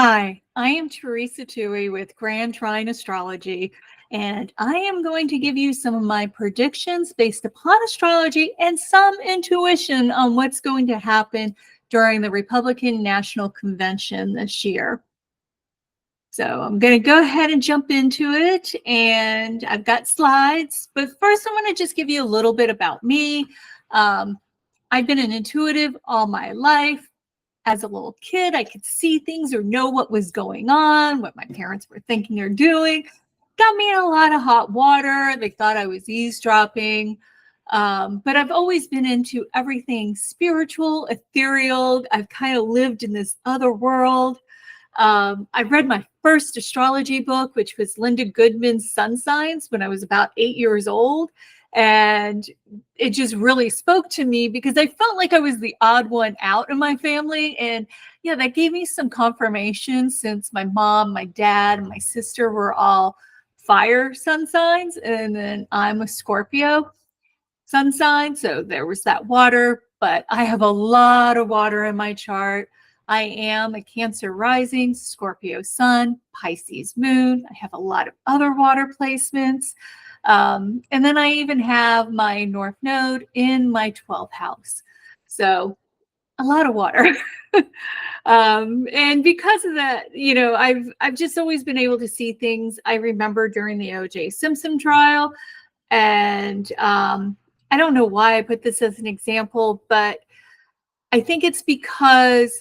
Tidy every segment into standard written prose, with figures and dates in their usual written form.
Hi, I am Theresa Touhey with Trine Astrology, and I am going to give you some of my predictions based upon astrology and some intuition on what's going to happen during the Republican National Convention this year. So I'm going to go ahead and jump into it, and I've got slides, but first I want to just give you a little bit about me. I've been an intuitive all my life. As a little kid, I could see things or know what was going on, what my parents were thinking or doing. Got me in a lot of hot water. They thought I was eavesdropping. But I've always been into everything spiritual, ethereal. I've kind of lived in this other world. I read my first astrology book, which was Linda Goodman's Sun Signs, when I was about 8 years old. And it just really spoke to me because I felt like I was the odd one out in my family. And yeah, that gave me some confirmation since my mom, my dad, and my sister were all fire sun signs. And then I'm a Scorpio sun sign. So there was that water, but I have a lot of water in my chart. I am a Cancer rising, Scorpio sun, Pisces moon. I have a lot of other water placements. And then I even have my North Node in my 12th house. So a lot of water. And because of that, I've just always been able to see things. I remember during the O.J. Simpson trial, and I don't know why I put this as an example, but I think it's because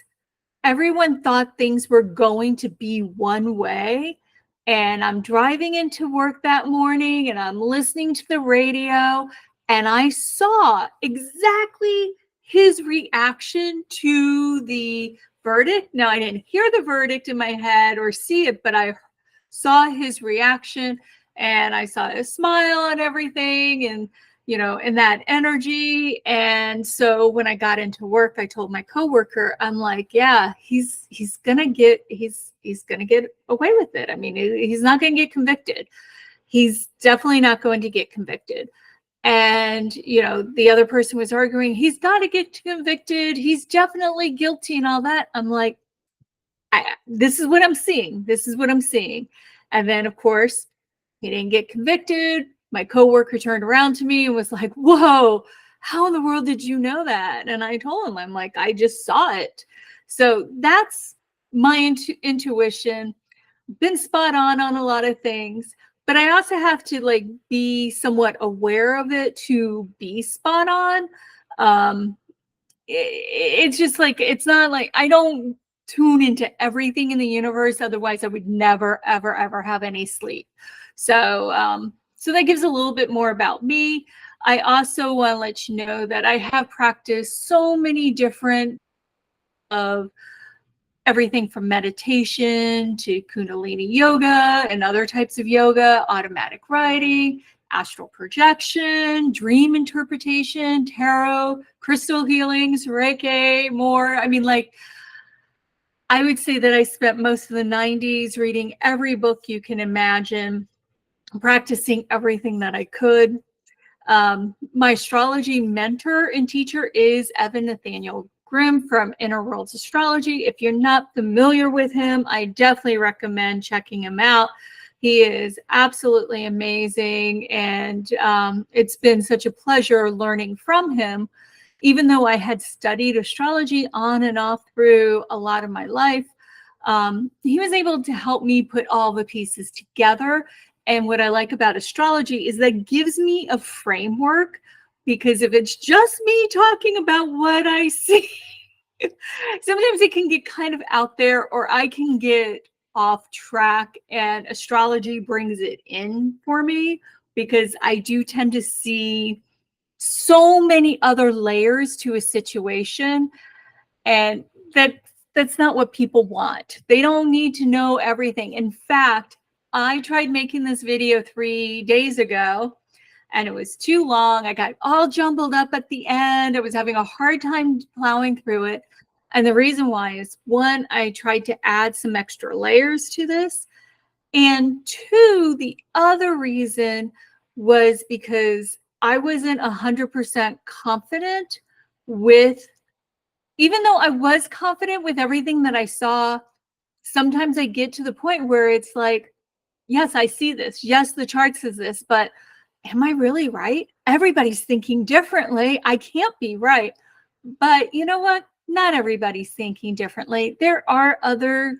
everyone thought things were going to be one way. And I'm driving into work that morning and I'm listening to the radio, and I saw exactly his reaction to the verdict. Now, I didn't hear the verdict in my head or see it, but I saw his reaction and I saw a smile and everything, and and that energy. And so when I got into work, I told my coworker, I'm like, yeah, he's gonna get away with it. I mean, he's not gonna get convicted. He's definitely not going to get convicted. And the other person was arguing, he's got to get convicted. He's definitely guilty and all that. I'm like, this is what I'm seeing. This is what I'm seeing. And then, of course, he didn't get convicted. My coworker turned around to me and was like, whoa, how in the world did you know that? And I told him, I'm like, I just saw it. So that's my intuition. Been spot on a lot of things, but I also have to be somewhat aware of it to be spot on. It's just it's not like I don't tune into everything in the universe. Otherwise, I would never, ever, ever have any sleep. So, so that gives a little bit more about me. I also want to let you know that I have practiced so many different of everything from meditation to Kundalini yoga and other types of yoga, automatic writing, astral projection, dream interpretation, tarot, crystal healings, Reiki, more. I mean, I would say that I spent most of the 90s reading every book you can imagine, practicing everything that I could. My astrology mentor and teacher is Evan Nathaniel Grimm from Inner Worlds Astrology. If you're not familiar with him, I definitely recommend checking him out. He is absolutely amazing, and it's been such a pleasure learning from him. Even though I had studied astrology on and off through a lot of my life, he was able to help me put all the pieces together. And what I like about astrology is that gives me a framework, because if it's just me talking about what I see, sometimes it can get kind of out there, or I can get off track, and astrology brings it in for me because I do tend to see so many other layers to a situation, and that's not what people want. They don't need to know everything. In fact, I tried making this video 3 days ago and it was too long. I got all jumbled up at the end. I was having a hard time plowing through it. And the reason why is, one, I tried to add some extra layers to this. And two, the other reason was because I wasn't 100% confident with, even though I was confident with everything that I saw, sometimes I get to the point where it's like, yes, I see this. Yes, the chart says this, but am I really right? Everybody's thinking differently. I can't be right. But you know what? Not everybody's thinking differently. There are other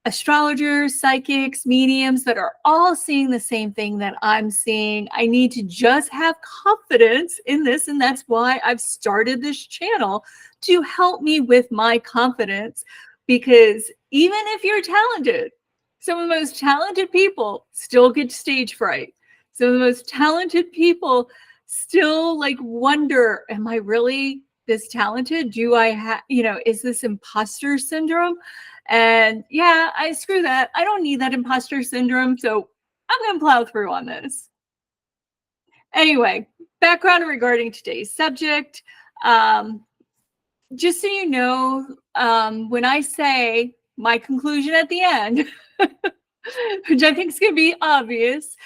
astrologers, psychics, mediums that are all seeing the same thing that I'm seeing. I need to just have confidence in this. And that's why I've started this channel, to help me with my confidence. Because even if you're talented, some of the most talented people still get stage fright. Some of the most talented people still like wonder, am I really this talented? Do I have, is this imposter syndrome? And yeah, I screw that. I don't need that imposter syndrome. So I'm going to plow through on this. Anyway, background regarding today's subject. Just so you know, when I say my conclusion at the end, which I think is going to be obvious,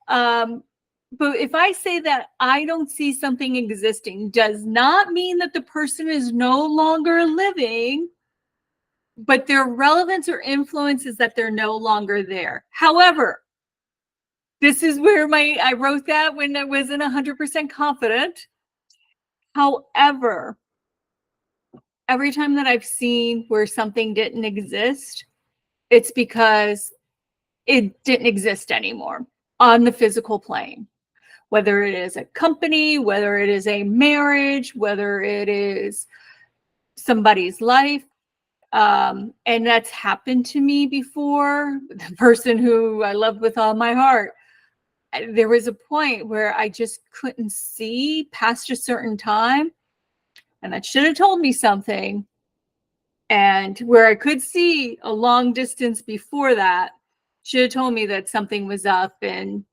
but if I say that I don't see something existing, does not mean that the person is no longer living, but their relevance or influence is that they're no longer there. However, this is where I wrote that when I wasn't 100% confident. However, every time that I've seen where something didn't exist, it's because it didn't exist anymore on the physical plane. Whether it is a company, whether it is a marriage, whether it is somebody's life. And that's happened to me before. The person who I loved with all my heart, there was a point where I just couldn't see past a certain time. And that should have told me something. And where I could see a long distance before that, should have told me that something was up. And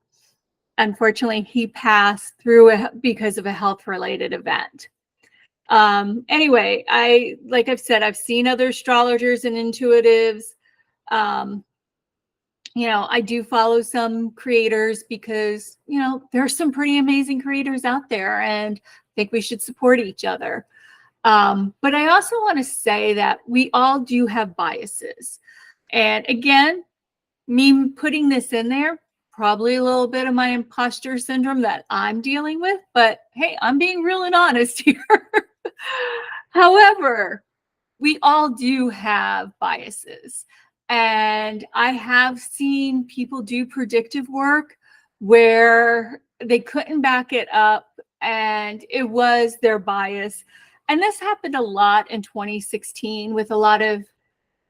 unfortunately, he passed through because of a health-related event. Anyway, like I've said, I've seen other astrologers and intuitives. I do follow some creators because, there's some pretty amazing creators out there, and I think we should support each other. But I also want to say that we all do have biases. And again, me putting this in there, probably a little bit of my imposter syndrome that I'm dealing with, but hey, I'm being real and honest here. However, we all do have biases. And I have seen people do predictive work where they couldn't back it up and it was their bias. And this happened a lot in 2016 with a lot of,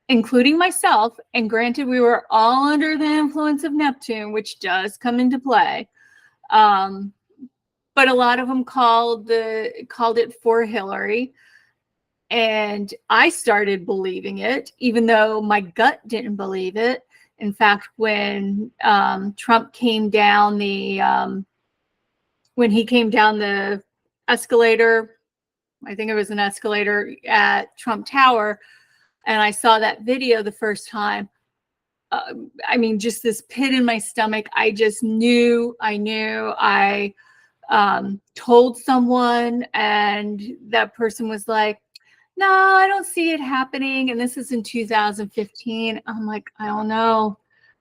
including myself. And granted, we were all under the influence of Neptune, which does come into play. But a lot of them called it for Hillary. And I started believing it, even though my gut didn't believe it. In fact, when Trump came down when he came down the escalator, I think it was an escalator at Trump Tower, and I saw that video the first time, just this pit in my stomach. I just knew. I told someone, and that person was like, no, I don't see it happening. And this is in 2015. I'm like, I don't know.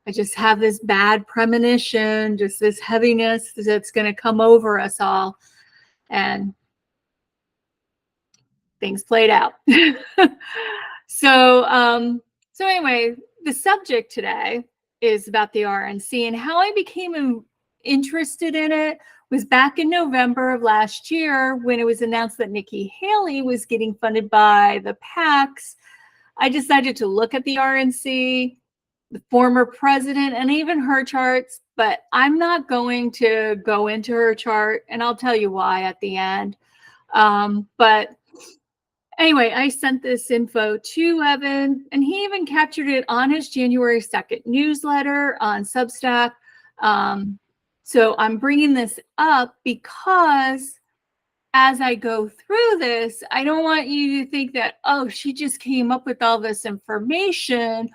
I just have this bad premonition, just this heaviness that's going to come over us all. And things played out. So anyway, the subject today is about the RNC, and how I became interested in it was back in November of last year when it was announced that Nikki Haley was getting funded by the PACs. I decided to look at the RNC, the former president, and even her charts, but I'm not going to go into her chart, and I'll tell you why at the end. But anyway, I sent this info to Evan, and he even captured it on his January 2nd newsletter on Substack. So I'm bringing this up because as I go through this, I don't want you to think that, oh, she just came up with all this information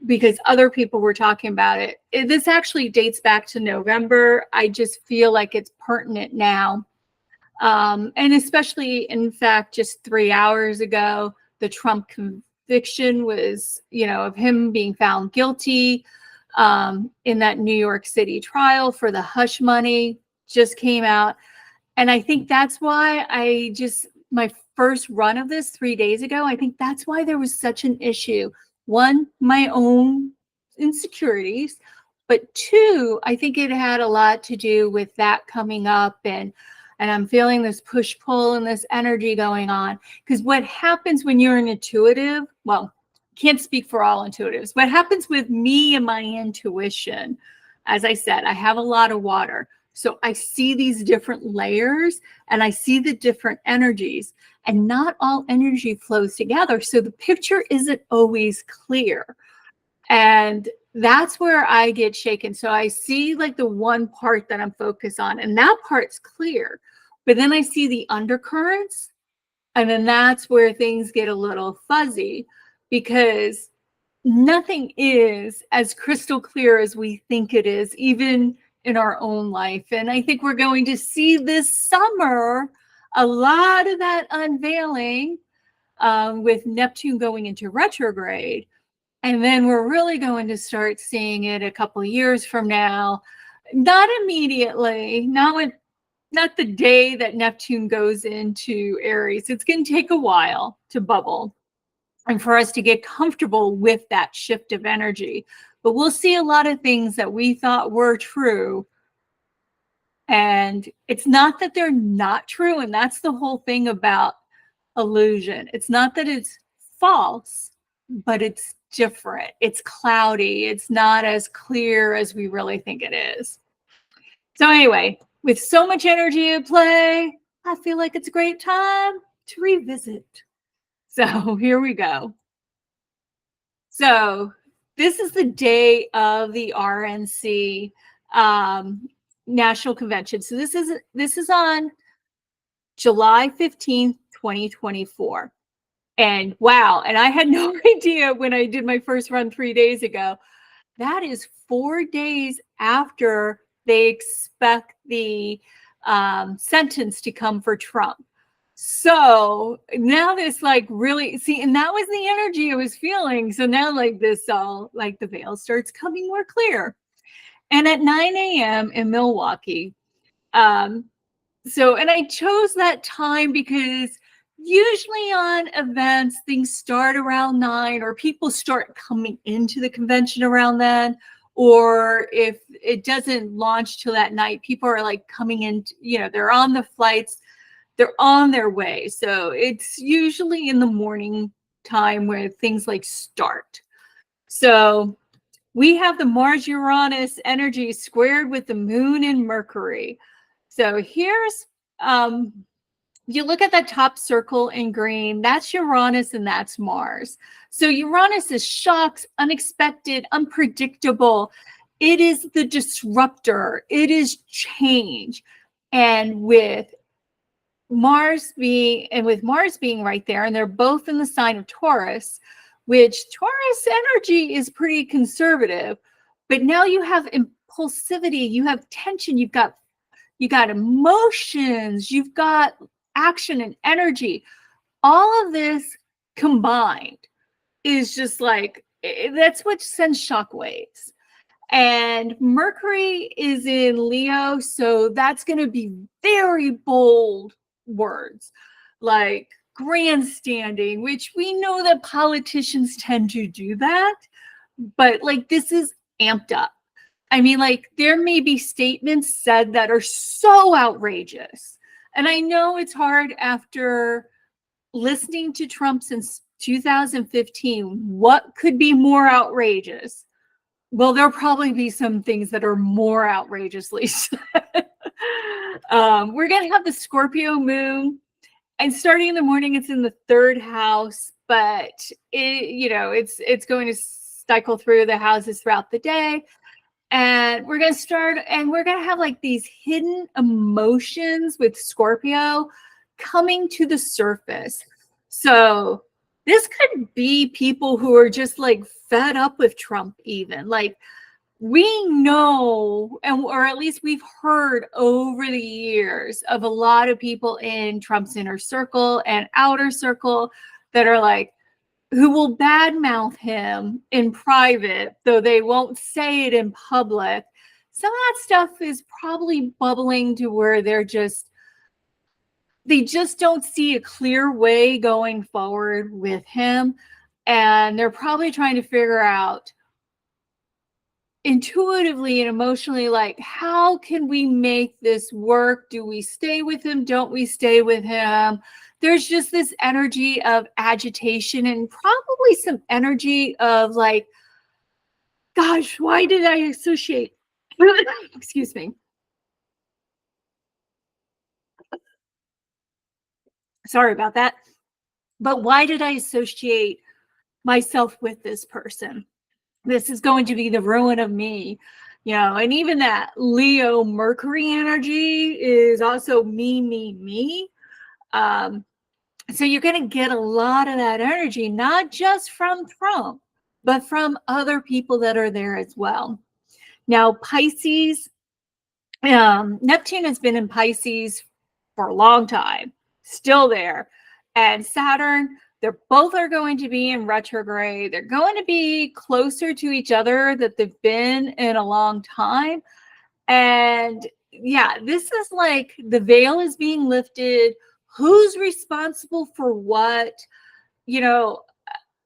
because other people were talking about it. This actually dates back to November. I just feel like it's pertinent now. And especially, in fact, just 3 hours ago, the Trump conviction was, of him being found guilty in that New York City trial for the hush money just came out. And I think that's why my first run of this 3 days ago, I think that's why there was such an issue. One, my own insecurities, but two, I think it had a lot to do with that coming up, and I'm feeling this push-pull and this energy going on. Because what happens when you're an intuitive, well, can't speak for all intuitives. What happens with me and my intuition, as I said, I have a lot of water. So I see these different layers and I see the different energies, and not all energy flows together. So the picture isn't always clear. And that's where I get shaken. So I see like the one part that I'm focused on, and that part's clear. But then I see the undercurrents, and then that's where things get a little fuzzy, because nothing is as crystal clear as we think it is, even in our own life. And I think we're going to see this summer a lot of that unveiling with Neptune going into retrograde. And then we're really going to start seeing it a couple of years from now. Not immediately, not the day that Neptune goes into Aries. It's going to take a while to bubble and for us to get comfortable with that shift of energy. But we'll see a lot of things that we thought were true. And it's not that they're not true. And that's the whole thing about illusion. It's not that it's false, but it's different. It's cloudy. It's not as clear as we really think it is. So anyway, with so much energy at play, I feel like it's a great time to revisit. So here we go. So this is the day of the RNC National Convention. So this is on July 15th, 2024. And wow, and I had no idea when I did my first run 3 days ago. That is 4 days after they expect the sentence to come for Trump. So now this like really, see, and that was the energy I was feeling. So now like this all, like the veil starts coming more clear. And at 9 a.m. in Milwaukee, and I chose that time because usually on events, things start around 9, or people start coming into the convention around then. Or if it doesn't launch till that night, people are like coming in, they're on the flights, they're on their way. So it's usually in the morning time where things like start. So we have the Mars-Uranus energy squared with the Moon and Mercury. So here's, you look at that top circle in green, that's Uranus and that's Mars. So Uranus is shocks, unexpected, unpredictable. It is the disruptor. It is change. And with Mars being right there, and they're both in the sign of Taurus, which Taurus energy is pretty conservative, but now you have impulsivity, you have tension, you've got emotions, you've got action and energy. All of this combined is just like, that's what sends shockwaves. And Mercury is in Leo, so that's going to be very bold words, like grandstanding, which we know that politicians tend to do that, but like this is amped up. I mean, like there may be statements said that are so outrageous. And I know it's hard after listening to Trump since 2015. What could be more outrageous? Well, there'll probably be some things that are more outrageously said. We're going to have the Scorpio moon, and starting in the morning, it's in the 3rd house, but it's going to cycle through the houses throughout the day. And we're going to have like these hidden emotions with Scorpio coming to the surface. So this could be people who are just like fed up with Trump, even like we know, or at least we've heard over the years of a lot of people in Trump's inner circle and outer circle that are like, who will badmouth him in private, though they won't say it in public. Some of that stuff is probably bubbling to where they just don't see a clear way going forward with him. And they're probably trying to figure out intuitively and emotionally, like, how can we make this work? Do we stay with him? Don't we stay with him? There's just this energy of agitation and probably some energy of like, gosh, why did I associate? Excuse me. Sorry about that. But why did I associate myself with this person? This is going to be the ruin of me. And even that Leo Mercury energy is also me. So you're going to get a lot of that energy, not just from Trump, but from other people that are there as well. Now, Pisces, Neptune has been in Pisces for a long time, still there. And Saturn, they're both are going to be in retrograde. They're going to be closer to each other that they've been in a long time. And yeah, this is like the veil is being lifted. Who's responsible for what?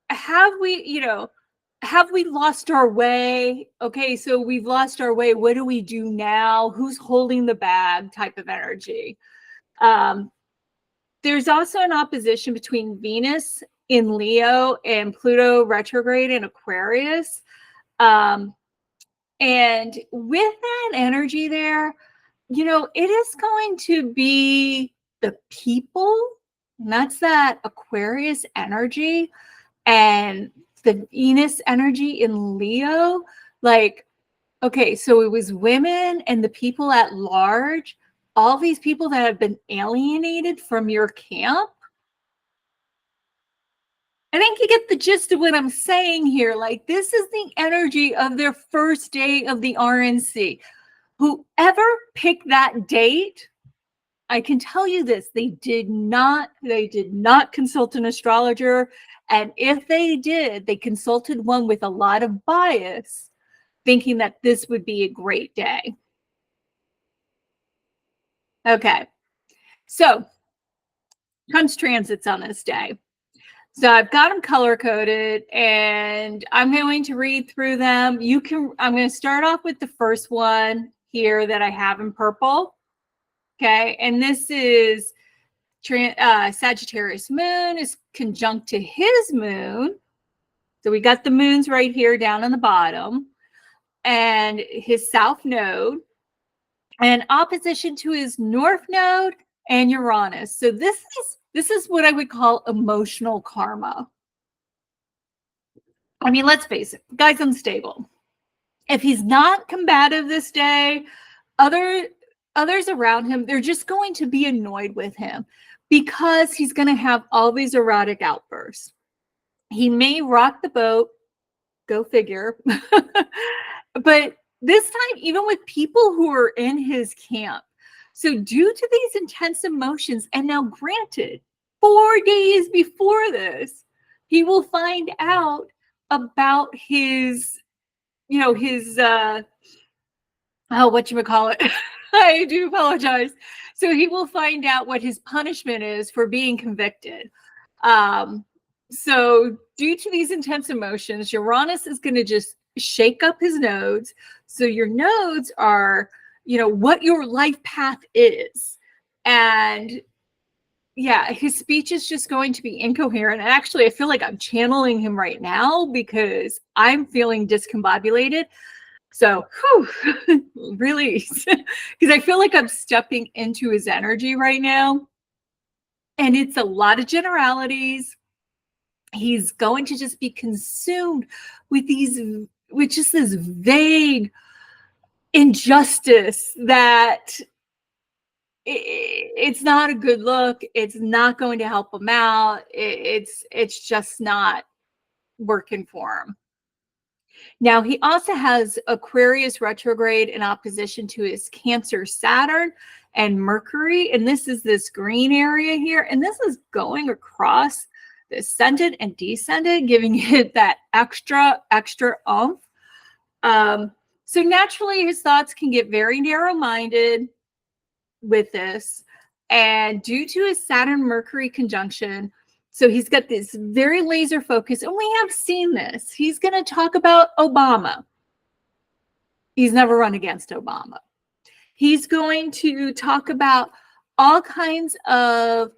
Have we lost our way? Okay, so we've lost our way. What do we do now? Who's holding the bag type of energy? There's also an opposition between Venus in Leo and Pluto retrograde in Aquarius. And with that energy there, it is going to be the people, and that's that Aquarius energy and the Venus energy in Leo. Like, okay, so it was women and the people at large, all these people that have been alienated from your camp. I think you get the gist of what I'm saying here. Like, this is the energy of their first day of the RNC. Whoever picked that date, I can tell you this, they did not consult an astrologer. And if they did, they consulted one with a lot of bias, thinking that this would be a great day. Okay. So comes transits on this day. So I've got them color coded and I'm going to read through them. I'm going to start off with the first one here that I have in purple. Okay. And this is Sagittarius moon is conjunct to his moon. So we got the moons right here down on the bottom and his south node and opposition to his north node and Uranus. So this is what I would call emotional karma. I mean, let's face it, guy's unstable. If he's not combative this day, others around him, they're just going to be annoyed with him because he's going to have all these erotic outbursts. He may rock the boat, go figure. But this time, even with people who are in his camp. So due to these intense emotions, and now granted, 4 days before this, he will find out about his, whatchamacallit. I do apologize. So he will find out what his punishment is for being convicted. So due to these intense emotions, Uranus is going to just shake up his nodes. So your nodes are, what your life path is. And yeah, his speech is just going to be incoherent. And actually, I feel like I'm channeling him right now because I'm feeling discombobulated. So, release. Because I feel like I'm stepping into his energy right now. And it's a lot of generalities. He's going to just be consumed with just this vague injustice that it's not a good look. It's not going to help him out. It's just not working for him. Now, he also has Aquarius retrograde in opposition to his Cancer Saturn and Mercury. And this is this green area here. And this is going across the ascendant and descendant, giving it that extra oomph. So naturally, his thoughts can get very narrow-minded with this. And due to his Saturn-Mercury conjunction, so he's got this very laser focus, and we have seen this. He's going to talk about Obama. He's never run against Obama. He's going to talk about all kinds of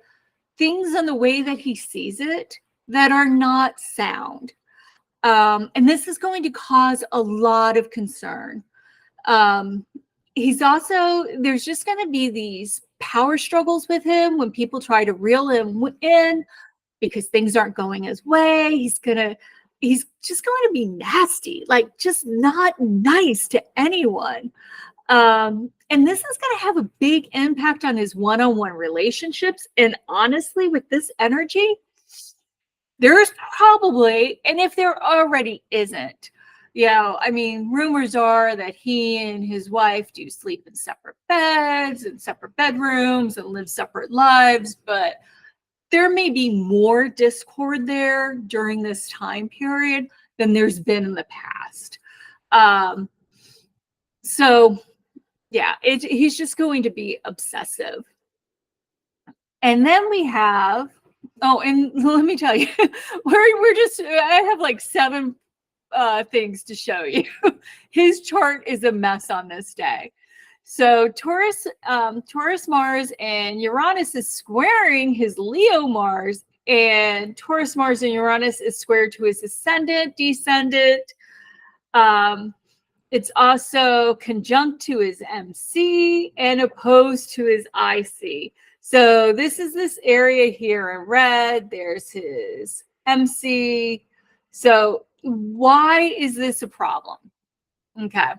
things on the way that he sees it that are not sound. And this is going to cause a lot of concern. He's also, there's just going to be these power struggles with him when people try to reel him in because things aren't going his way. He's just going to be nasty, like just not nice to anyone. And this is going to have a big impact on his one-on-one relationships. And honestly, with this energy, there's probably, and if there already isn't, I mean, rumors are that he and his wife do sleep in separate beds and separate bedrooms and live separate lives, but there may be more discord there during this time period than there's been in the past. So yeah, he's just going to be obsessive. And then we have, and let me tell you, I have like 7 things to show you. His chart is a mess on this day. So Taurus Mars and Uranus is squaring his Leo Mars, and Taurus Mars and Uranus is squared to his ascendant, descendant. It's also conjunct to his MC and opposed to his IC. So this is this area here in red. There's his MC. So why is this a problem? Okay.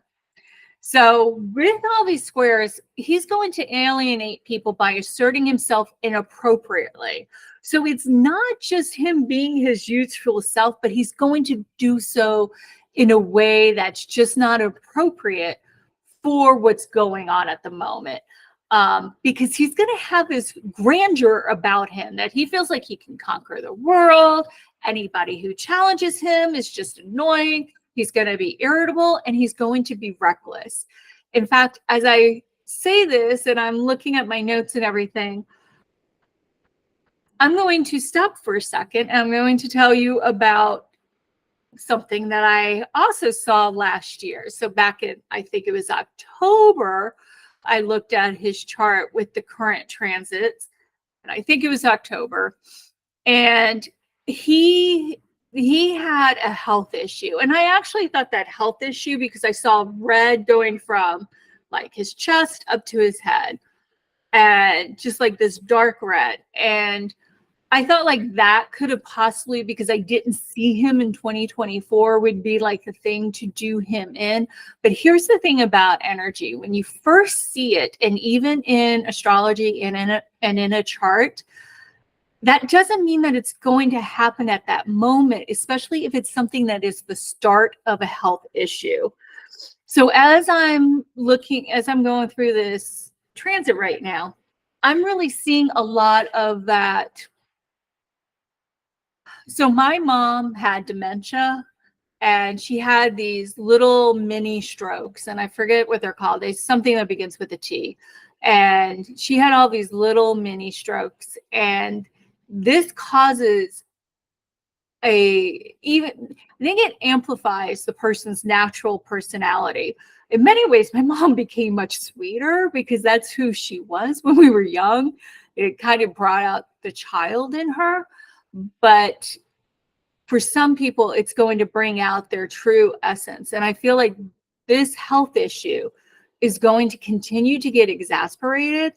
So with all these squares, he's going to alienate people by asserting himself inappropriately. So it's not just him being his youthful self, but he's going to do so in a way that's just not appropriate for what's going on at the moment. Because he's going to have this grandeur about him that he feels like he can conquer the world. Anybody who challenges him is just annoying. He's going to be irritable and he's going to be reckless. In fact, as I say this and I'm looking at my notes and everything, I'm going to stop for a second and I'm going to tell you about something that I also saw last year. So back in, I think it was October, I looked at his chart with the current transits, and I think it was October, and he had a health issue. And I actually thought that health issue because I saw red going from like his chest up to his head and just like this dark red. And I thought like that could have possibly, because I didn't see him in 2024, would be like the thing to do him in. But here's the thing about energy. When you first see it, and even in astrology and in a chart, that doesn't mean that it's going to happen at that moment, especially if it's something that is the start of a health issue. So as I'm going through this transit right now, I'm really seeing a lot of that. So my mom had dementia and she had these little mini strokes, and I forget what they're called. There's something that begins with a T. And she had all these little mini strokes, and this causes I think it amplifies the person's natural personality. In many ways, my mom became much sweeter because that's who she was when we were young. It kind of brought out the child in her. But for some people, it's going to bring out their true essence. And I feel like this health issue is going to continue to get exacerbated.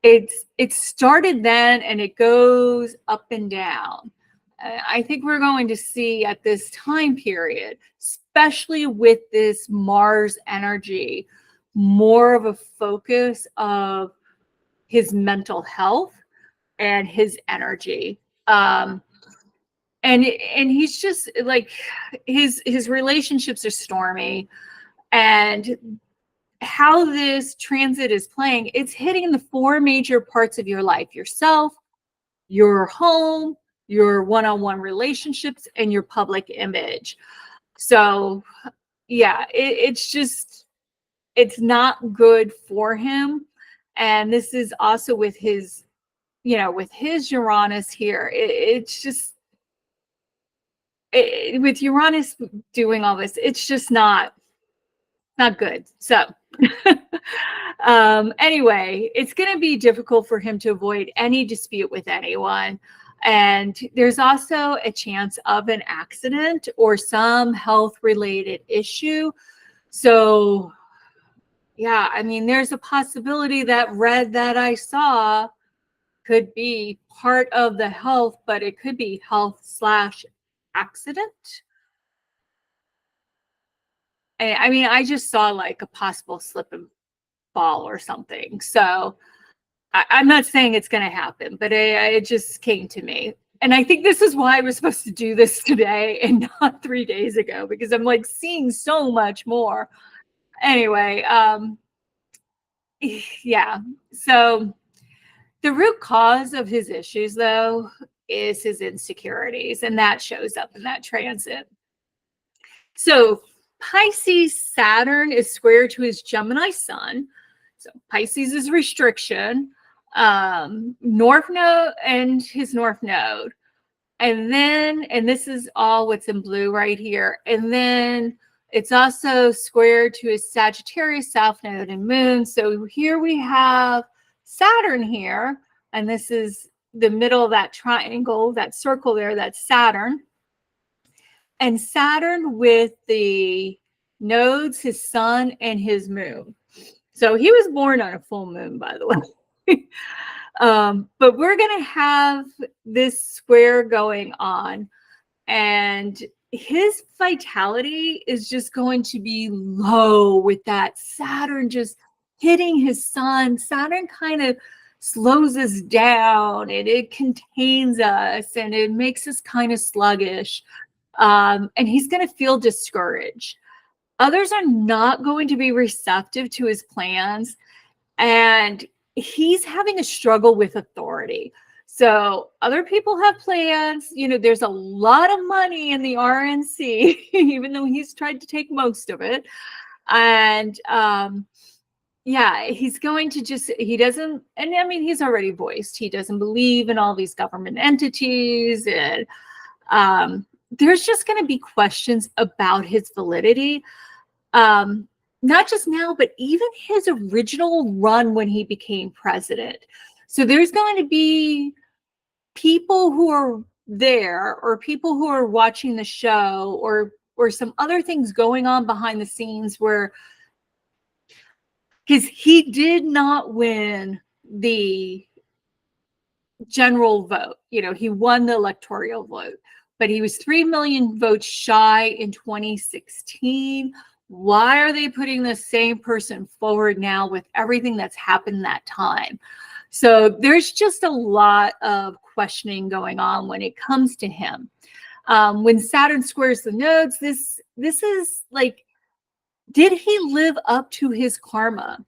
It started then and it goes up and down. I think we're going to see at this time period, especially with this Mars energy, more of a focus of his mental health and his energy. And he's just like, his relationships are stormy, and how this transit is playing, it's hitting the 4 major parts of your life: yourself, your home, your one-on-one relationships, and your public image. So yeah, it's not good for him. And this is also with his, with his Uranus here. It's just, with Uranus doing all this, it's just not good. So anyway, it's going to be difficult for him to avoid any dispute with anyone. And there's also a chance of an accident or some health related issue. So yeah, I mean, there's a possibility that red that I saw could be part of the health, but it could be health/accident. I mean, I just saw like a possible slip and fall or something. So I'm not saying it's going to happen, but it just came to me. And I think this is why I was supposed to do this today and not 3 days ago, because I'm like seeing so much more. Anyway, yeah. So the root cause of his issues, though, is his insecurities, and that shows up in that transit. So Pisces Saturn is square to his Gemini sun. So Pisces is restriction, North Node and his North Node. And then, and this is all what's in blue right here. And then it's also square to his Sagittarius, South Node, and Moon. So here we have Saturn here, and this is the middle of that triangle, that circle there, that's Saturn. And Saturn with the nodes, his sun, and his moon. So he was born on a full moon, by the way. But we're going to have this square going on, and his vitality is just going to be low with that Saturn just hitting his sun. Saturn kind of slows us down, and it contains us, and it makes us kind of sluggish. And he's going to feel discouraged. Others are not going to be receptive to his plans, and he's having a struggle with authority. So other people have plans. There's a lot of money in the RNC, even though he's tried to take most of it. And yeah, he's going to he doesn't, and I mean, he's already voiced, he doesn't believe in all these government entities. And there's just going to be questions about his validity. Not just now, but even his original run when he became president. So there's going to be people who are there, or people who are watching the show, or some other things going on behind the scenes, where, because he did not win the general vote. He won the electoral vote, but he was 3 million votes shy in 2016. Why are they putting the same person forward now with everything that's happened that time? So there's just a lot of questioning going on when it comes to him. When Saturn squares the nodes, this is like, did he live up to his karma?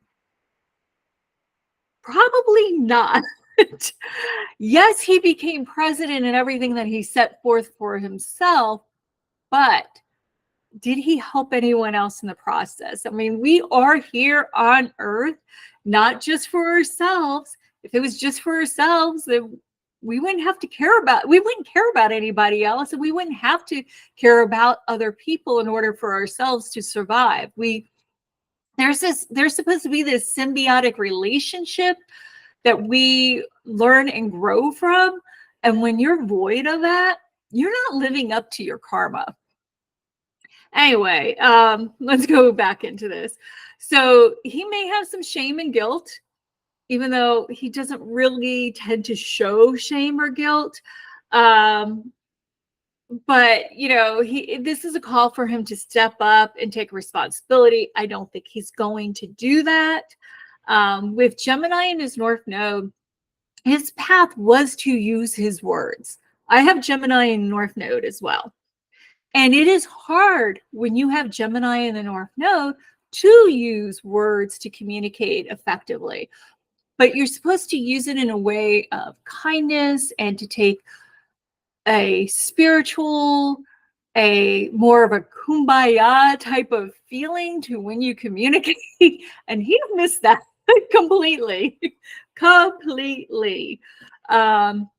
Probably not. Yes, he became president and everything that he set forth for himself, but did he help anyone else in the process? I mean, we are here on Earth, not just for ourselves. If it was just for ourselves, then we wouldn't care about anybody else, and we wouldn't have to care about other people in order for ourselves to survive. There's supposed to be this symbiotic relationship that we learn and grow from. And when you're void of that, you're not living up to your karma. Anyway, let's go back into this. So he may have some shame and guilt, even though he doesn't really tend to show shame or guilt. But this is a call for him to step up and take responsibility. I don't think he's going to do that. With Gemini in his North Node, his path was to use his words. I have Gemini in North Node as well. And it is hard when you have Gemini in the North Node to use words to communicate effectively. But you're supposed to use it in a way of kindness and to take a spiritual, a more of a kumbaya type of feeling to when you communicate. And he missed that completely. Completely. Um,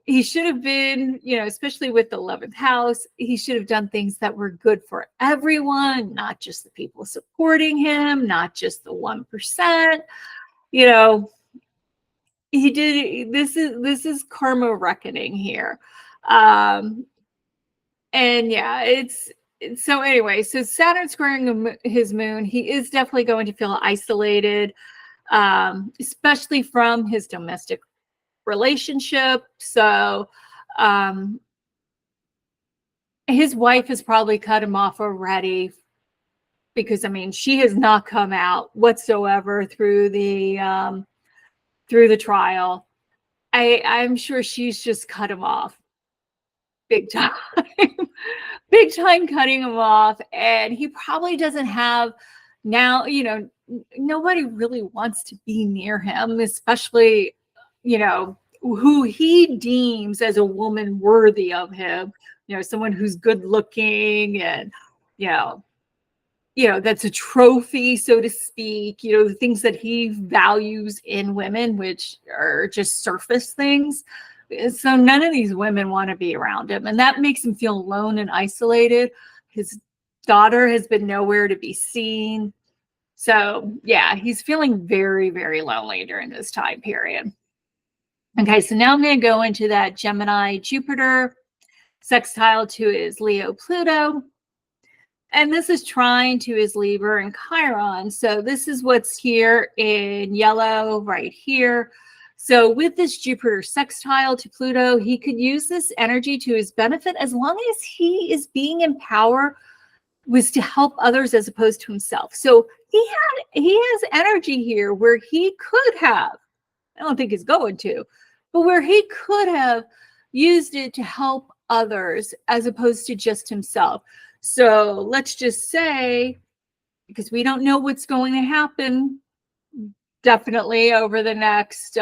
he should have been, especially with the 11th house, he should have done things that were good for everyone, not just the people supporting him, not just the 1%. He did. This is karma reckoning here. And yeah, so anyway, so Saturn squaring his moon, he is definitely going to feel isolated, especially from his domestic relationship. So his wife has probably cut him off already, because she has not come out whatsoever through the trial. I'm sure she's just cut him off big time. Big time cutting him off. And he probably doesn't have now, nobody really wants to be near him, especially, who he deems as a woman worthy of him, someone who's good looking and, that's a trophy, so to speak, the things that he values in women, which are just surface things. So none of these women want to be around him, and that makes him feel alone and isolated. His daughter has been nowhere to be seen. So yeah, he's feeling very, very lonely during this time period. Okay, so now I'm going to go into that Gemini Jupiter sextile to his Leo Pluto. And this is trine to his Libra and Chiron. So this is what's here in yellow right here. So with this Jupiter sextile to Pluto, he could use this energy to his benefit as long as he is being in power, was to help others as opposed to himself. So he has energy here where he could have, I don't think he's going to, but where he could have used it to help others as opposed to just himself. So let's just say, because we don't know what's going to happen definitely over the next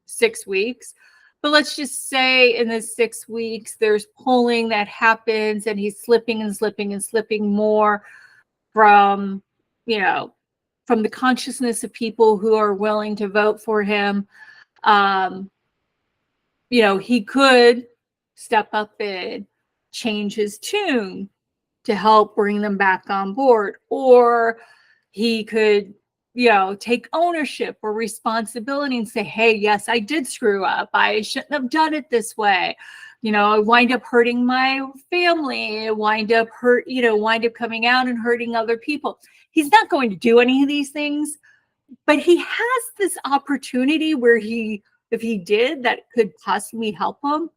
6 weeks, but let's just say in the 6 weeks, there's polling that happens and he's slipping and slipping and slipping more from, from the consciousness of people who are willing to vote for him. He could step up and change his tune to help bring them back on board, or he could take ownership or responsibility and say, hey, yes, I did screw up, I shouldn't have done it this way, I wind up hurting my family, I wind up coming out and hurting other people. He's not going to do any of these things, but he has this opportunity where if he did, that could possibly help him.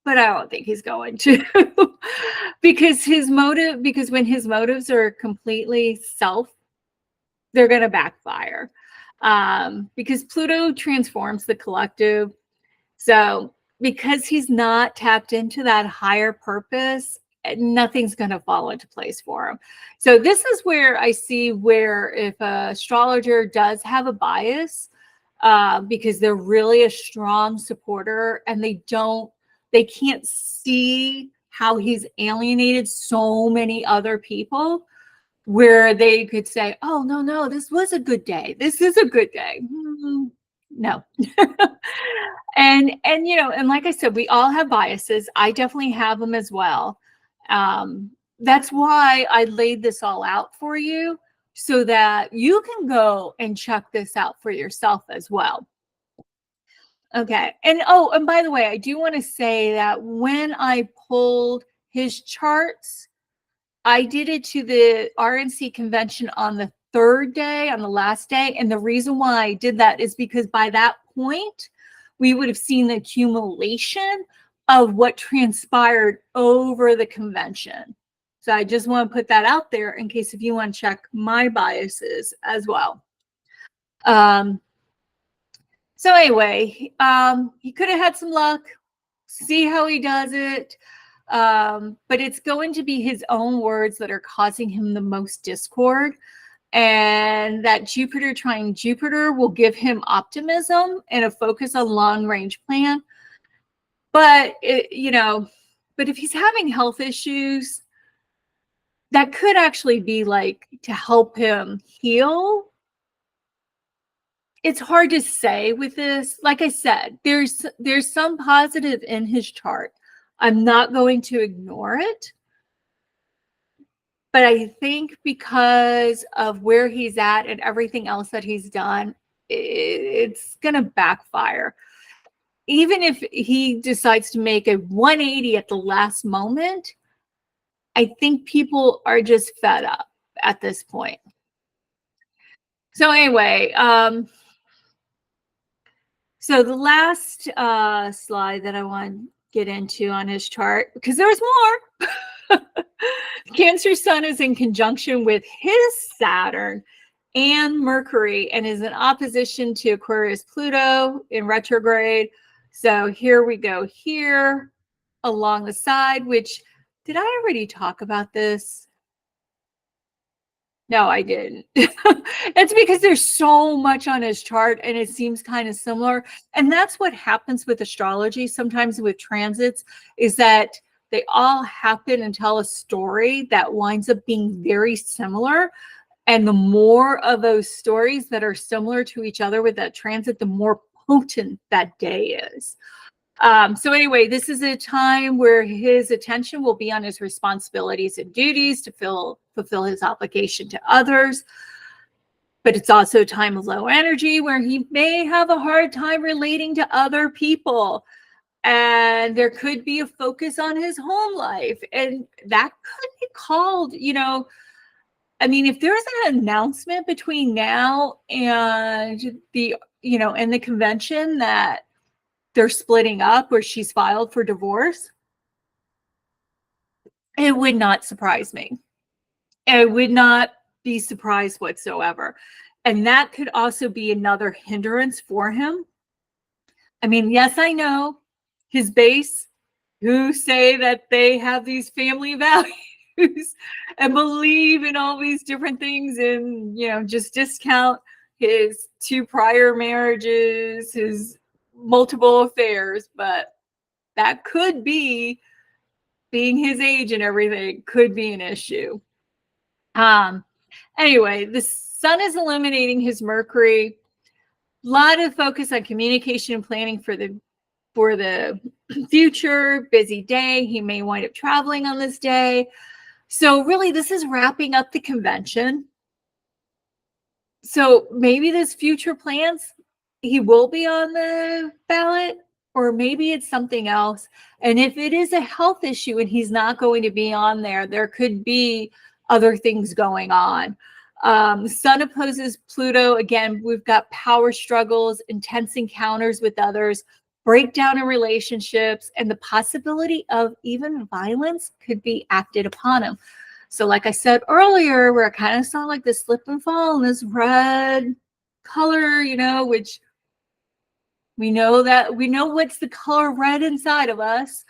But I don't think he's going to. because when his motives are completely self, they're going to backfire. Because Pluto transforms the collective. So because he's not tapped into that higher purpose, nothing's going to fall into place for him. So this is where I see where if an astrologer does have a bias, because they're really a strong supporter and they can't see how he's alienated so many other people, where they could say, oh, no, this was a good day. This is a good day. No. And like I said, we all have biases. I definitely have them as well. That's why I laid this all out for you, so that you can go and check this out for yourself as well. Okay. And by the way, I do want to say that when I pulled his charts, I did it to the RNC convention on the third day, on the last day. And the reason why I did that is because by that point, we would have seen the accumulation of what transpired over the convention. So I just want to put that out there in case if you want to check my biases as well. So anyway, he could have had some luck. See how he does it. But it's going to be his own words that are causing him the most discord. And that Jupiter trine Jupiter will give him optimism and a focus on long-range plan. But but if he's having health issues, that could actually be like to help him heal. It's hard to say with this. Like I said, there's some positive in his chart. I'm not going to ignore it. But I think because of where he's at and everything else that he's done, it's going to backfire. Even if he decides to make a 180 at the last moment, I think people are just fed up at this point. So anyway, so the last slide that I want to get into on his chart, because there's more. Cancer Sun is in conjunction with his Saturn and Mercury and is in opposition to Aquarius Pluto in retrograde. So here we go here along the side, which, did I already talk about this? No, I didn't. It's because there's so much on his chart and it seems kind of similar. And that's what happens with astrology sometimes with transits, is that they all happen and tell a story that winds up being very similar. And the more of those stories that are similar to each other with that transit, the more potent that day is. So anyway, this is a time where his attention will be on his responsibilities and duties to fulfill his obligation to others. But it's also a time of low energy where he may have a hard time relating to other people. And there could be a focus on his home life. And that could be called, I mean, if there's an announcement between now and and the convention that they're splitting up or she's filed for divorce, it would not surprise me. It would not be surprised whatsoever. And that could also be another hindrance for him. I mean, yes, I know his base who say that they have these family values and believe in all these different things and, just discount his 2 prior marriages, his multiple affairs, but that could be, being his age and everything, could be an issue. Anyway, the Sun is eliminating his Mercury. A lot of focus on communication and planning for the future. Busy day. He may wind up traveling on this day. So really, this is wrapping up the convention. So maybe this future plans, he will be on the ballot, or maybe it's something else. And if it is a health issue and he's not going to be on there, there could be other things going on. Sun opposes Pluto. Again, we've got power struggles, intense encounters with others, breakdown in relationships, and the possibility of even violence could be acted upon him. So like I said earlier, where I kind of saw like this slip and fall in this red color, which we know what's the color red inside of us.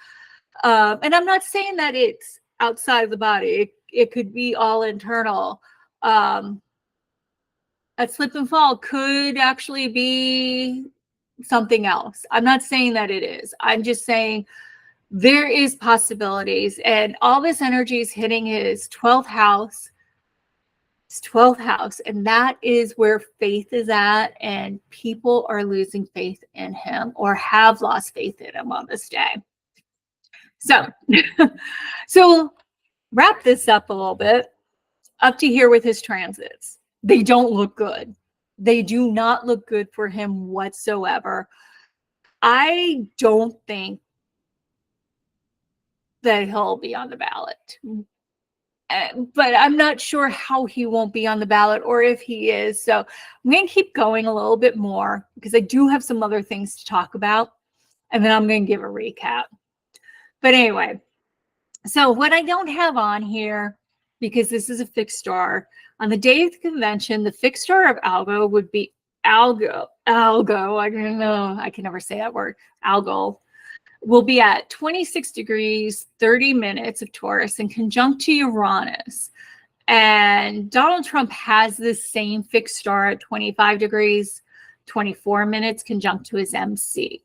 And I'm not saying that it's outside of the body. It could be all internal. That slip and fall could actually be something else. I'm not saying that it is. I'm just saying there is possibilities, and all this energy is hitting his 12th house. His 12th house, and that is where faith is at, and people are losing faith in him or have lost faith in him on this day. So wrap this up a little bit. Up to here with his transits. They don't look good. They do not look good for him whatsoever. I don't think that he'll be on the ballot. But I'm not sure how he won't be on the ballot or if he is. So I'm going to keep going a little bit more because I do have some other things to talk about. And then I'm going to give a recap. But anyway, so what I don't have on here, because this is a fixed star, on the day of the convention, the fixed star of Algo would be Algo. I don't know. I can never say that word. Algo will be at 26 degrees, 30 minutes of Taurus and conjunct to Uranus. And Donald Trump has this same fixed star at 25 degrees, 24 minutes conjunct to his MC.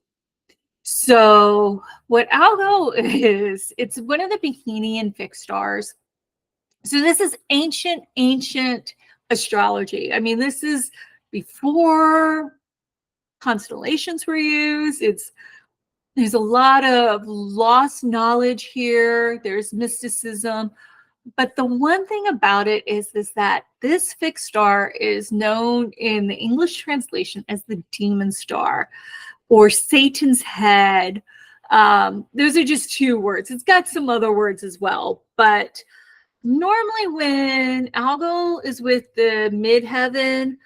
So what Algo is, it's one of the Bohemian fixed stars. So this is ancient astrology. I mean, this is before constellations were used. There's a lot of lost knowledge here. There's mysticism. But the one thing about it is that this fixed star is known in the English translation as the demon star or Satan's head. Those are just two words. It's got some other words as well. But normally when Algol is with the midheaven,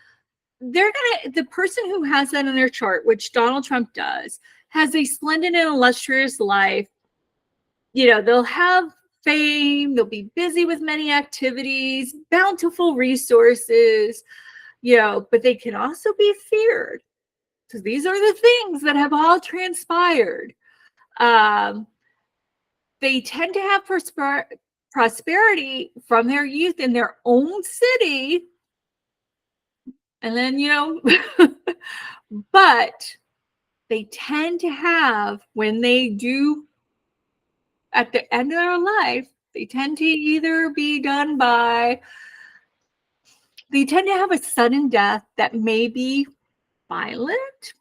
the person who has that in their chart, which Donald Trump does, has a splendid and illustrious life. They'll have fame, they'll be busy with many activities, bountiful resources, but they can also be feared. So these are the things that have all transpired. They tend to have prosperity from their youth in their own city. And then, but they tend to have, when they do at the end of their life, they tend to have a sudden death that may be violent,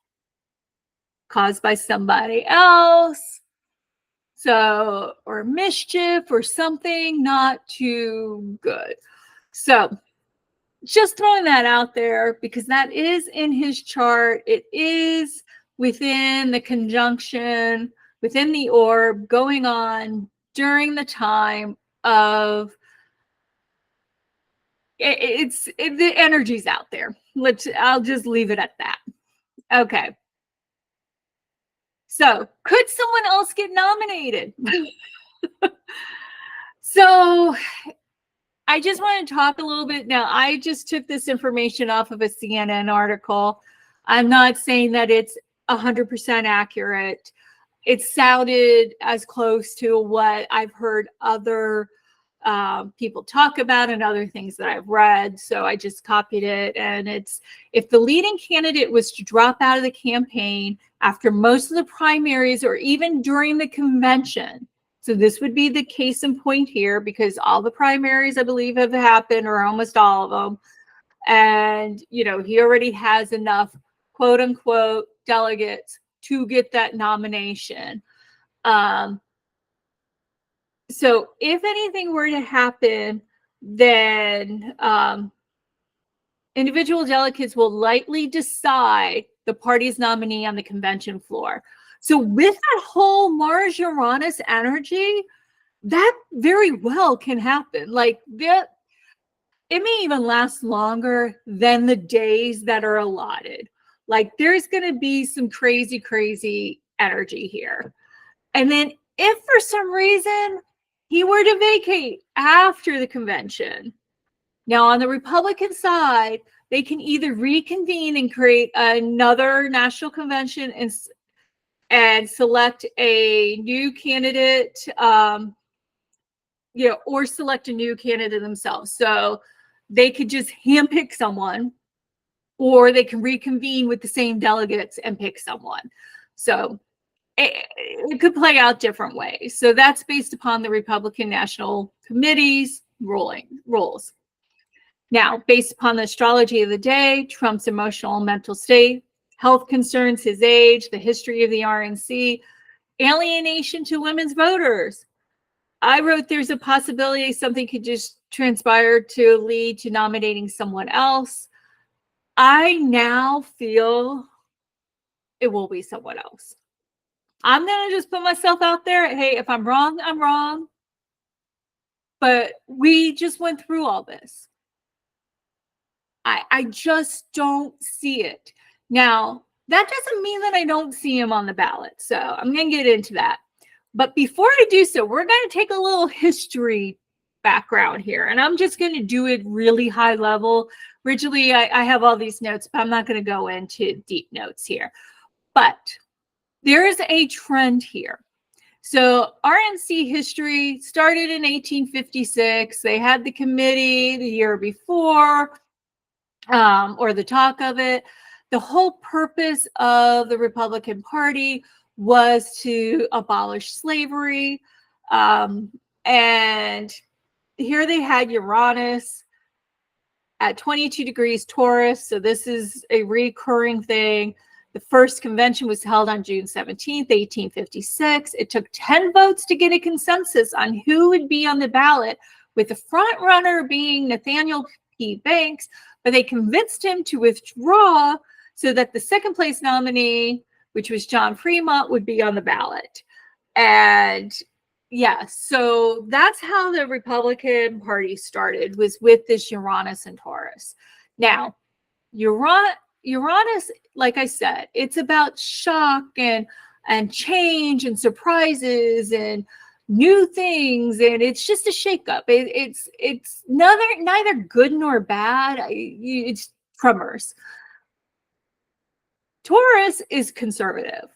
caused by somebody else, or mischief or something not too good. So just throwing that out there because that is in his chart. It is within the conjunction, within the orb going on during the time of the energy's out there. I'll just leave it at that. Okay. So could someone else get nominated? So I just want to talk a little bit now. I just took this information off of a CNN article. I'm not saying that it's 100% accurate. It sounded as close to what I've heard other people talk about and other things that I've read. So I just copied it. And it's, if the leading candidate was to drop out of the campaign after most of the primaries or even during the convention, so this would be the case in point here because all the primaries, I believe, have happened, or almost all of them. And, he already has enough, quote unquote, delegates to get that nomination. So if anything were to happen, then individual delegates will likely decide the party's nominee on the convention floor. So with that whole Mars-Uranus energy, that very well can happen. Like that, it may even last longer than the days that are allotted. Like there's going to be some crazy energy here. And then if for some reason he were to vacate after the convention, now on the Republican side, they can either reconvene and create another national convention and select a new candidate, or select a new candidate themselves. So they could just handpick someone, or they can reconvene with the same delegates and pick someone. So it could play out different ways. So that's based upon the Republican National Committee's rules. Now, based upon the astrology of the day, Trump's emotional and mental state, health concerns, his age, the history of the RNC, alienation to women's voters. I wrote there's a possibility something could just transpire to lead to nominating someone else. I now feel it will be someone else. I'm going to just put myself out there. Hey, if I'm wrong, I'm wrong. But we just went through all this. I just don't see it. Now, that doesn't mean that I don't see him on the ballot. So I'm going to get into that. But before I do so, we're going to take a little history background here. And I'm just going to do it really high level. Originally, I have all these notes, but I'm not going to go into deep notes here. But there is a trend here. So RNC history started in 1856. They had the committee the year before, or the talk of it. The whole purpose of the Republican Party was to abolish slavery. And here they had Uranus at 22 degrees Taurus. So this is a recurring thing. The first convention was held on June 17th, 1856. It took 10 votes to get a consensus on who would be on the ballot, with the front runner being Nathaniel P. Banks, but they convinced him to withdraw so that the second place nominee, which was John Fremont, would be on the ballot. And yeah, so that's how the Republican Party started, was with this Uranus and Taurus. Now, Uranus, like I said, it's about shock and change and surprises and new things, and it's just a shakeup. It's neither good nor bad. It's tremors. Taurus is conservative.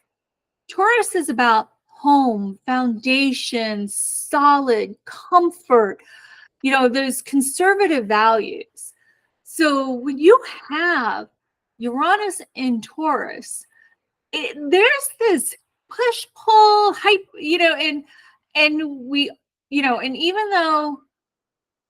Taurus is about home, foundation, solid, comfort, those conservative values. So when you have Uranus in Taurus, there's this push pull hype, and we, and even though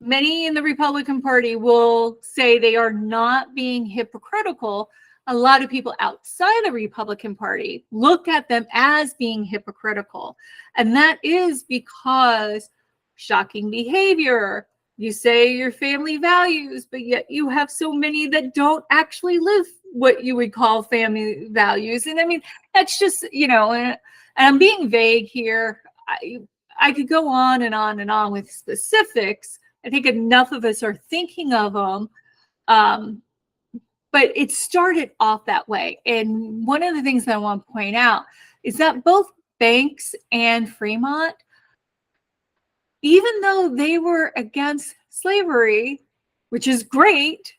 many in the Republican Party will say they are not being hypocritical, a lot of people outside the Republican Party look at them as being hypocritical. And that is because shocking behavior. You say your family values, but yet you have so many that don't actually live what you would call family values. And I mean, that's just, and I'm being vague here. I could go on and on and on with specifics. I think enough of us are thinking of them. But it started off that way. And one of the things that I want to point out is that both Banks and Fremont, even though they were against slavery, which is great,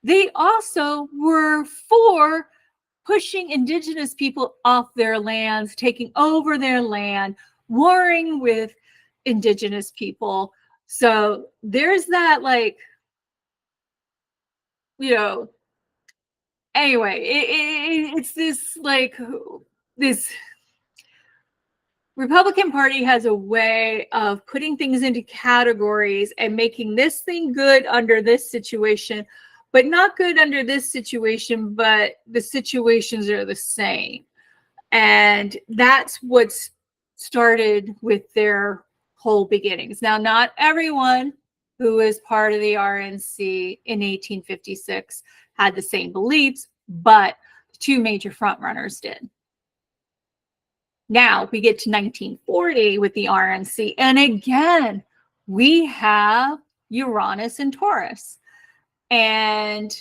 they also were for pushing indigenous people off their lands, taking over their land, warring with indigenous people. So there's that, anyway, it's this this Republican Party has a way of putting things into categories and making this thing good under this situation, but not good under this situation, but the situations are the same. And that's what's started with their whole beginnings. Now, not everyone who was part of the RNC in 1856 had the same beliefs, but two major frontrunners did. Now we get to 1940 with the RNC, and again, we have Uranus and Taurus. And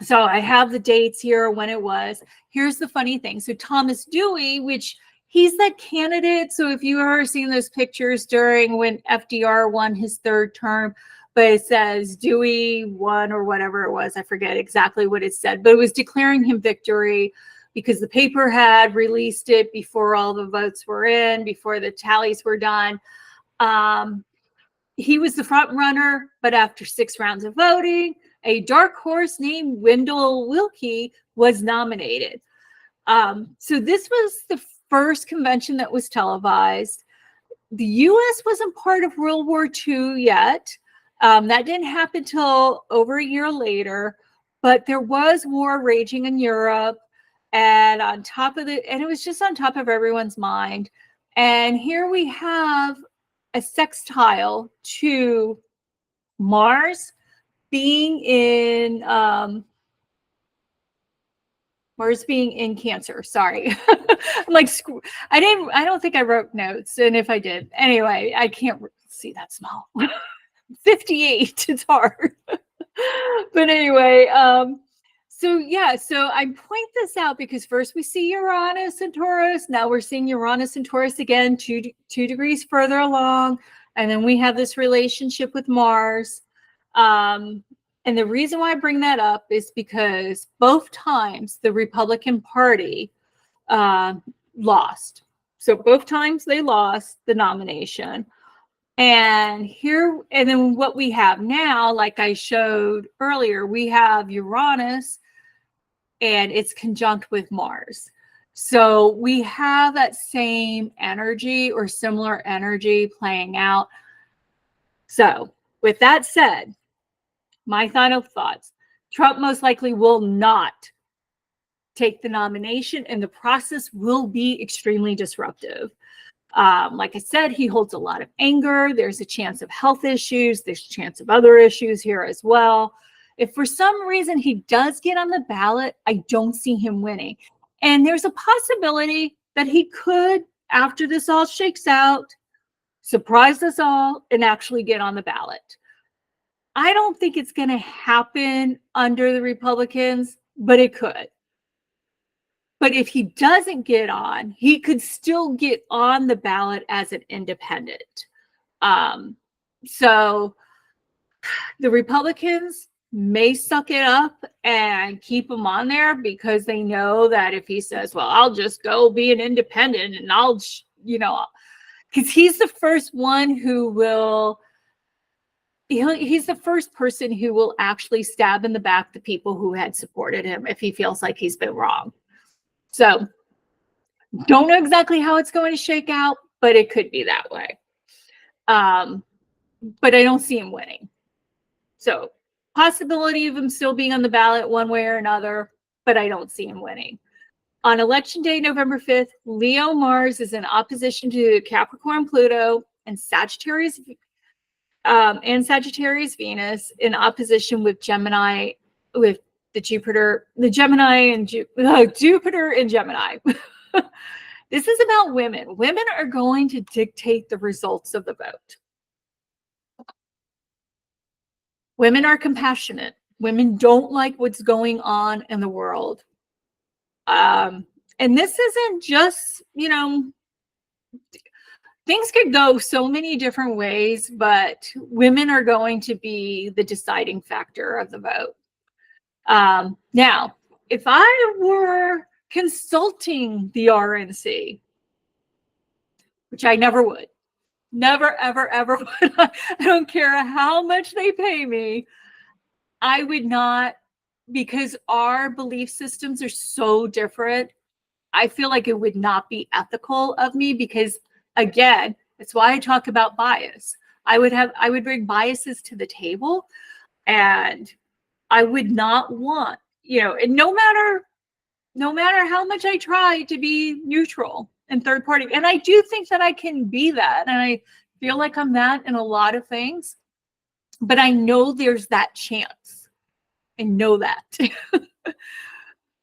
so I have the dates here when it was. Here's the funny thing. So Thomas Dewey, which he's that candidate. So if you ever seen those pictures during when FDR won his third term, but it says Dewey won or whatever it was. I forget exactly what it said, but it was declaring him victory because the paper had released it before all the votes were in, before the tallies were done. He was the front runner, but after 6 rounds of voting, a dark horse named Wendell Willkie was nominated. So this was the first convention that was televised. The U.S. wasn't part of World War II yet. That didn't happen till over a year later, but there was war raging in Europe, and it was just on top of everyone's mind. And here we have a sextile to Mars being in Cancer. Sorry. I'm like, I don't think I wrote notes. And if I did, anyway, I can't see that small. 58, it's hard. But anyway, so I point this out because first we see Uranus and Taurus. Now we're seeing Uranus and Taurus again, two degrees further along. And then we have this relationship with Mars. And the reason why I bring that up is because both times the Republican Party lost. So both times they lost the nomination. And then what we have now, like I showed earlier, we have Uranus and it's conjunct with Mars. So we have that same energy or similar energy playing out. So with that said, my final thoughts: Trump most likely will not take the nomination, and the process will be extremely disruptive. Like I said, he holds a lot of anger. There's a chance of health issues. There's a chance of other issues here as well. If for some reason he does get on the ballot, I don't see him winning. And there's a possibility that he could, after this all shakes out, surprise us all and actually get on the ballot. I don't think it's going to happen under the Republicans, but it could. But if he doesn't get on, he could still get on the ballot as an independent. So the Republicans may suck it up and keep him on there because they know that if he says, well, I'll just go be an independent and I'll, because he's the first one who will, he's the first person who will actually stab in the back the people who had supported him if he feels like he's been wrong. So don't know exactly how it's going to shake out, but it could be that way. But I don't see him winning. So possibility of him still being on the ballot one way or another, but I don't see him winning. On election day, November 5th, Leo Mars is in opposition to Capricorn Pluto and Sagittarius Venus in opposition with Gemini, with the Jupiter and Jupiter and Gemini. This is about women. Women are going to dictate the results of the vote. Women are compassionate. Women don't like what's going on in the world. And this isn't just, things could go so many different ways, but women are going to be the deciding factor of the vote. Now, if I were consulting the RNC, which I never would, never, ever, ever would, I don't care how much they pay me, I would not, because our belief systems are so different. I feel like it would not be ethical of me because, again, it's why I talk about bias. I would bring biases to the table, and I would not want, and no matter how much I try to be neutral and third party, and I do think that I can be that, and I feel like I'm that in a lot of things, but I know there's that chance. I know that.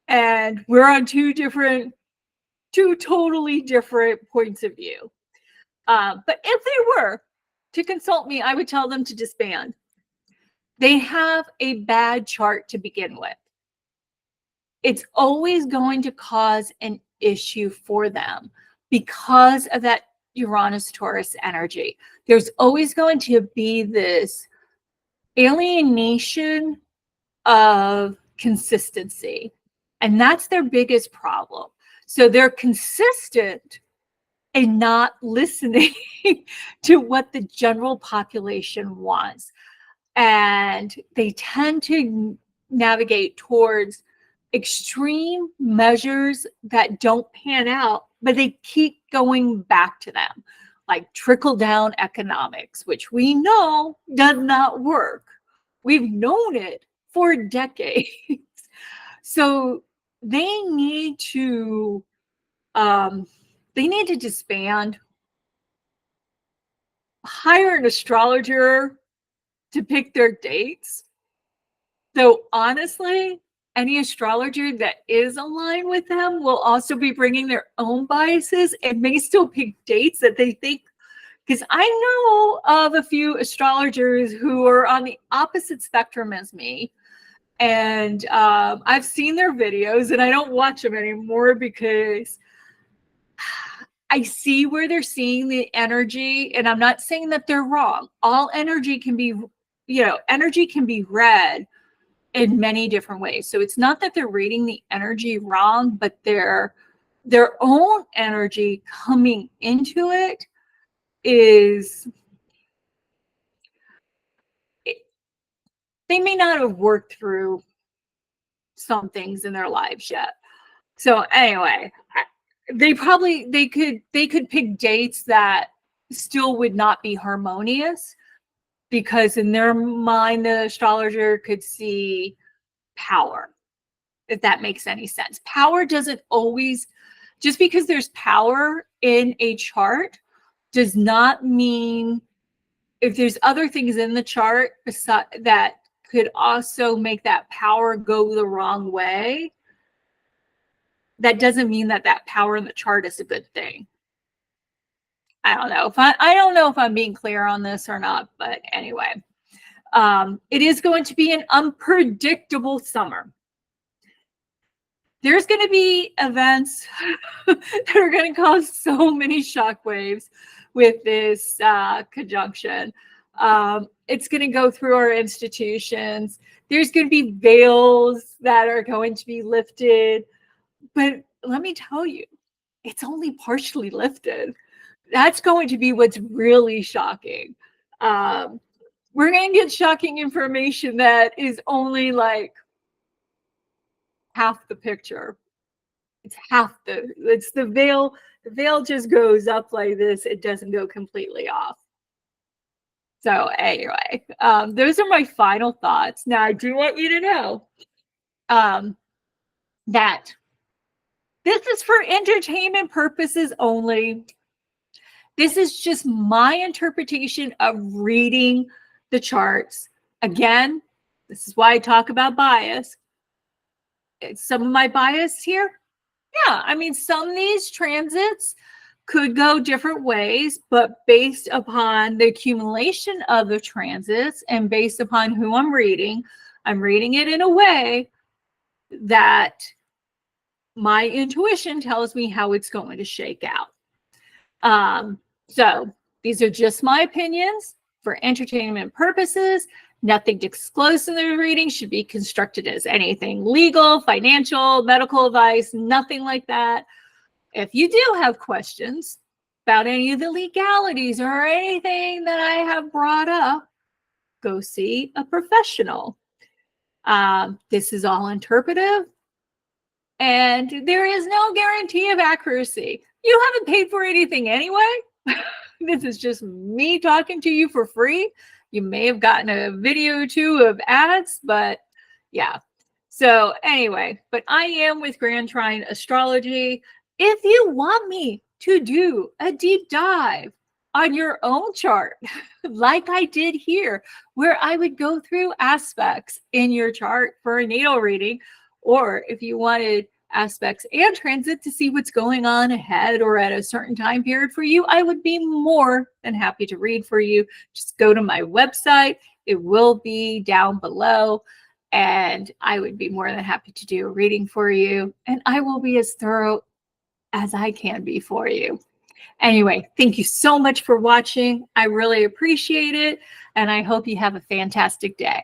And we're on two totally different points of view. But if they were to consult me, I would tell them to disband. They have a bad chart to begin with. It's always going to cause an issue for them because of that Uranus-Taurus energy. There's always going to be this alienation of consistency, and that's their biggest problem. So they're consistent and not listening to what the general population wants. And they tend to navigate towards extreme measures that don't pan out, but they keep going back to them, like trickle-down economics, which we know does not work. We've known it for decades. So they need to disband, hire an astrologer to pick their dates. So honestly, any astrologer that is aligned with them will also be bringing their own biases and may still pick dates that they think, because I know of a few astrologers who are on the opposite spectrum as me. And I've seen their videos and I don't watch them anymore because I see where they're seeing the energy, and I'm not saying that they're wrong. All energy can be, energy can be read in many different ways. So it's not that they're reading the energy wrong, but their own energy coming into it is, they may not have worked through some things in their lives yet. So anyway, they could pick dates that still would not be harmonious, because in their mind the astrologer could see power, if that makes any sense. Power doesn't always, just because there's power in a chart does not mean, if there's other things in the chart that could also make that power go the wrong way, that doesn't mean that that power in the chart is a good thing. I don't know if I'm being clear on this or not, but anyway, it is going to be an unpredictable summer. There's going to be events that are going to cause so many shockwaves with this conjunction. It's going to go through our institutions. There's going to be veils that are going to be lifted. But let me tell you, it's only partially lifted. That's going to be what's really shocking. We're going to get shocking information that is only like half the picture. It's the veil. The veil just goes up like this. It doesn't go completely off. So anyway, those are my final thoughts. Now, I do want you to know that this is for entertainment purposes only. This is just my interpretation of reading the charts. Again, this is why I talk about bias. Some of my bias here, yeah, I mean, some of these transits could go different ways, but based upon the accumulation of the transits and based upon who I'm reading it in a way that my intuition tells me how it's going to shake out. So these are just my opinions for entertainment purposes. Nothing disclosed in the reading should be constructed as anything legal, financial, medical advice, nothing like that. If you do have questions about any of the legalities or anything that I have brought up, go see a professional. This is all interpretive, and there is no guarantee of accuracy. You haven't paid for anything anyway. This is just me talking to you for free. You may have gotten a video or two of ads, but yeah. So anyway, but I am with Trine Astrology. If you want me to do a deep dive on your own chart, like I did here, where I would go through aspects in your chart for a natal reading, or if you wanted aspects and transit to see what's going on ahead or at a certain time period for you, I would be more than happy to read for you. Just go to my website. It will be down below, and I would be more than happy to do a reading for you, and I will be as thorough as I can be for you. Anyway, thank you so much for watching. I really appreciate it, and I hope you have a fantastic day.